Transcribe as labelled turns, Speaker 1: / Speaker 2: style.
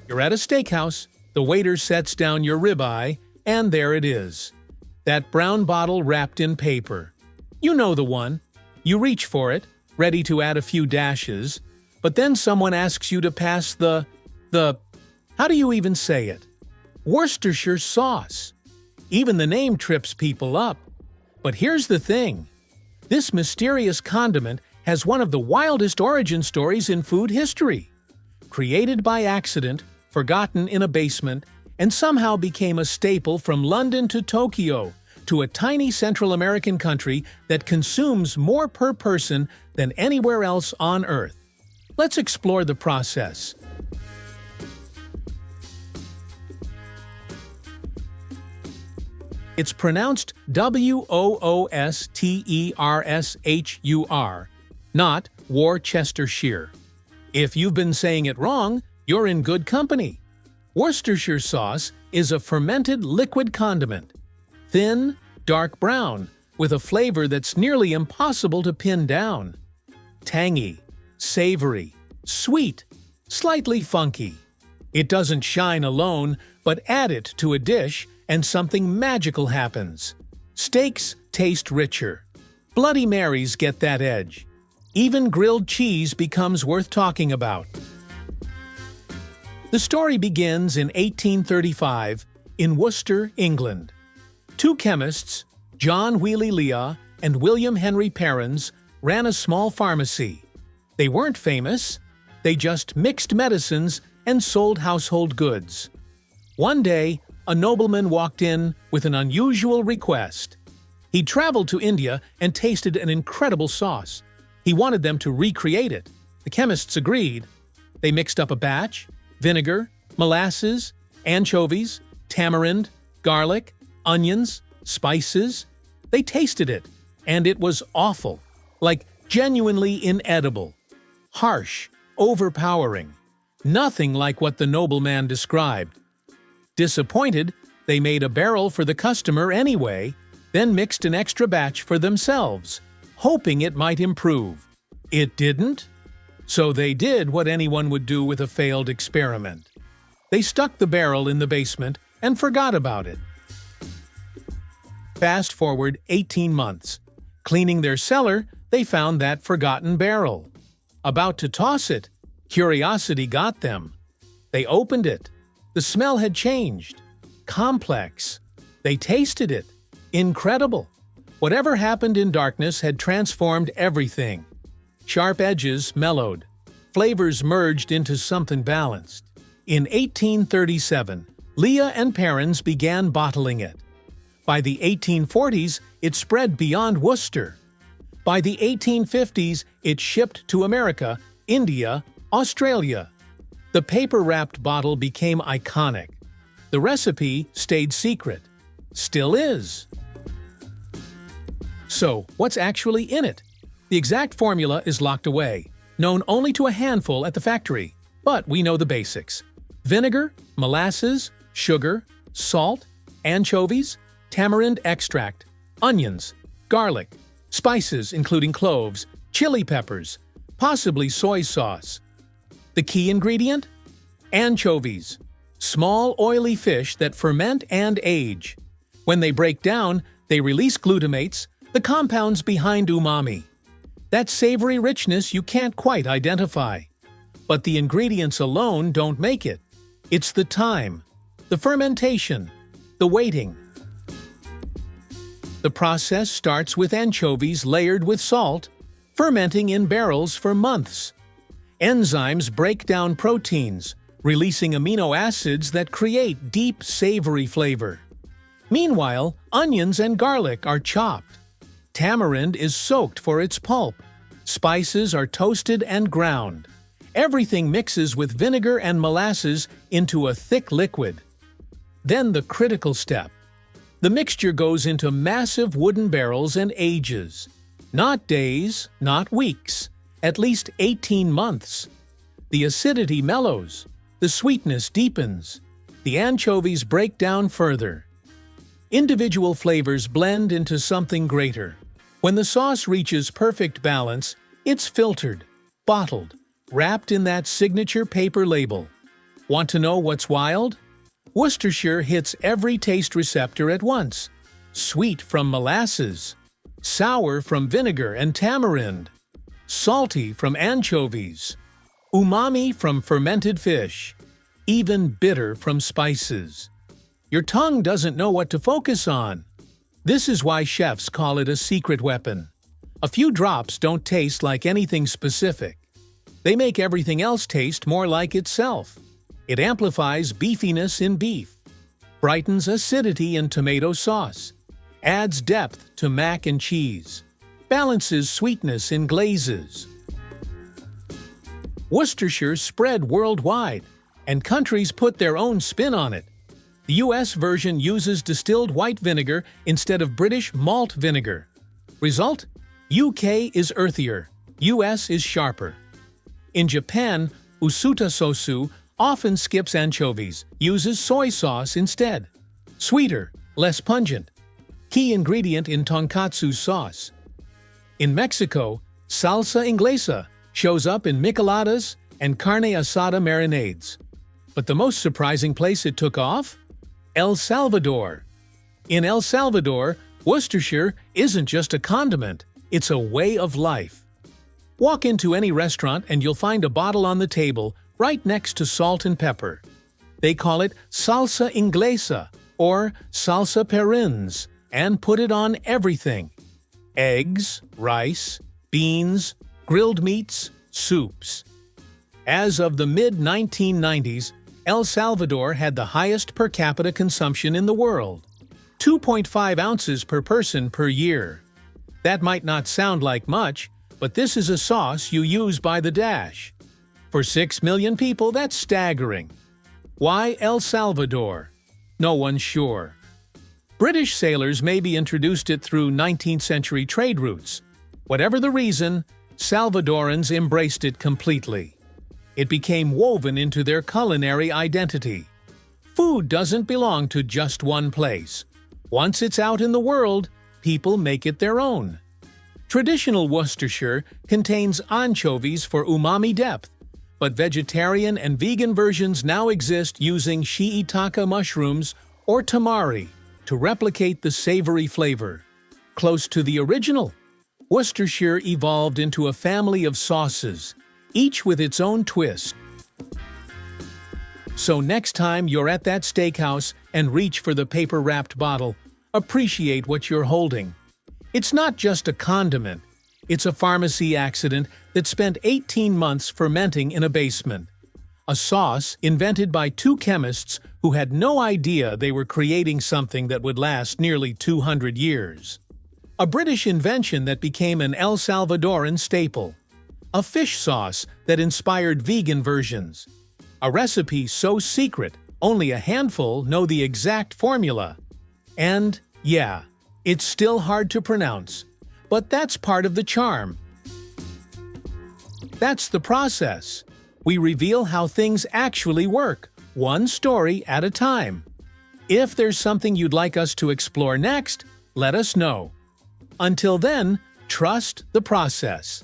Speaker 1: You're at a steakhouse, the waiter sets down your ribeye, and there it is. That brown bottle wrapped in paper. You know the one. You reach for it, ready to add a few dashes, but then someone asks you to pass how do you even say it? Worcestershire sauce. Even the name trips people up. But here's the thing. This mysterious condiment has one of the wildest origin stories in food history. Created by accident, forgotten in a basement, and somehow became a staple from London to Tokyo, to a tiny Central American country that consumes more per person than anywhere else on Earth. Let's explore the process. It's pronounced Woostershire, not Worcestershire. If you've been saying it wrong, you're in good company. Worcestershire sauce is a fermented liquid condiment. Thin, dark brown, with a flavor that's nearly impossible to pin down. Tangy, savory, sweet, slightly funky. It doesn't shine alone, but add it to a dish and something magical happens. Steaks taste richer. Bloody Marys get that edge. Even grilled cheese becomes worth talking about. The story begins in 1835 in Worcester, England. Two chemists, John Wheely Lea and William Henry Perrins, ran a small pharmacy. They weren't famous. They just mixed medicines and sold household goods. One day, a nobleman walked in with an unusual request. He traveled to India and tasted an incredible sauce. He wanted them to recreate it. The chemists agreed. They mixed up a batch: vinegar, molasses, anchovies, tamarind, garlic, onions, spices. They tasted it, and it was awful, like genuinely inedible. Harsh, overpowering. Nothing like what the nobleman described. Disappointed, they made a barrel for the customer anyway, then mixed an extra batch for themselves, hoping it might improve. It didn't? So they did what anyone would do with a failed experiment. They stuck the barrel in the basement and forgot about it. Fast forward 18 months. Cleaning their cellar, they found that forgotten barrel. About to toss it, curiosity got them. They opened it. The smell had changed. Complex. They tasted it. Incredible. Whatever happened in darkness had transformed everything. Sharp edges mellowed. Flavors merged into something balanced. In 1837, Lea and Perrins began bottling it. By the 1840s, it spread beyond Worcester. By the 1850s, it shipped to America, India, Australia. The paper-wrapped bottle became iconic. The recipe stayed secret. Still is. So, what's actually in it? The exact formula is locked away, known only to a handful at the factory. But we know the basics. Vinegar, molasses, sugar, salt, anchovies, tamarind extract, onions, garlic, spices including cloves, chili peppers, possibly soy sauce. The key ingredient? Anchovies. Small, oily fish that ferment and age. When they break down, they release glutamates, the compounds behind umami. That savory richness you can't quite identify. But the ingredients alone don't make it. It's the time, the fermentation, the waiting. The process starts with anchovies layered with salt, fermenting in barrels for months. Enzymes break down proteins, releasing amino acids that create deep, savory flavor. Meanwhile, onions and garlic are chopped. Tamarind is soaked for its pulp. Spices are toasted and ground. Everything mixes with vinegar and molasses into a thick liquid. Then the critical step. The mixture goes into massive wooden barrels and ages. Not days, not weeks. At least 18 months. The acidity mellows. The sweetness deepens. The anchovies break down further. Individual flavors blend into something greater. When the sauce reaches perfect balance, it's filtered, bottled, wrapped in that signature paper label. Want to know what's wild? Worcestershire hits every taste receptor at once. Sweet from molasses, sour from vinegar and tamarind, salty from anchovies, umami from fermented fish, even bitter from spices. Your tongue doesn't know what to focus on. This is why chefs call it a secret weapon. A few drops don't taste like anything specific. They make everything else taste more like itself. It amplifies beefiness in beef, brightens acidity in tomato sauce, adds depth to mac and cheese, balances sweetness in glazes. Worcestershire spread worldwide, and countries put their own spin on it. The US version uses distilled white vinegar instead of British malt vinegar. Result? UK is earthier, US is sharper. In Japan, usuta sosu often skips anchovies, uses soy sauce instead. Sweeter, less pungent. Key ingredient in tonkatsu sauce. In Mexico, salsa inglesa shows up in micheladas and carne asada marinades. But the most surprising place it took off? El Salvador. In El Salvador, Worcestershire isn't just a condiment, it's a way of life. Walk into any restaurant and you'll find a bottle on the table right next to salt and pepper. They call it salsa inglesa or salsa Perrins and put it on everything. Eggs, rice, beans, grilled meats, soups. As of the mid-1990s, El Salvador had the highest per capita consumption in the world, 2.5 ounces per person per year. That might not sound like much, but this is a sauce you use by the dash. For 6 million people, that's staggering. Why El Salvador? No one's sure. British sailors maybe introduced it through 19th century trade routes. Whatever the reason, Salvadorans embraced it completely. It became woven into their culinary identity. Food doesn't belong to just one place. Once it's out in the world, people make it their own. Traditional Worcestershire contains anchovies for umami depth, but vegetarian and vegan versions now exist using shiitake mushrooms or tamari to replicate the savory flavor. Close to the original, Worcestershire evolved into a family of sauces, each with its own twist. So next time you're at that steakhouse and reach for the paper-wrapped bottle, appreciate what you're holding. It's not just a condiment. It's a pharmacy accident that spent 18 months fermenting in a basement. A sauce invented by two chemists who had no idea they were creating something that would last nearly 200 years. A British invention that became an El Salvadoran staple. A fish sauce that inspired vegan versions. A recipe so secret, only a handful know the exact formula. And, yeah, it's still hard to pronounce, but that's part of the charm. That's the process. We reveal how things actually work, one story at a time. If there's something you'd like us to explore next, let us know. Until then, trust the process.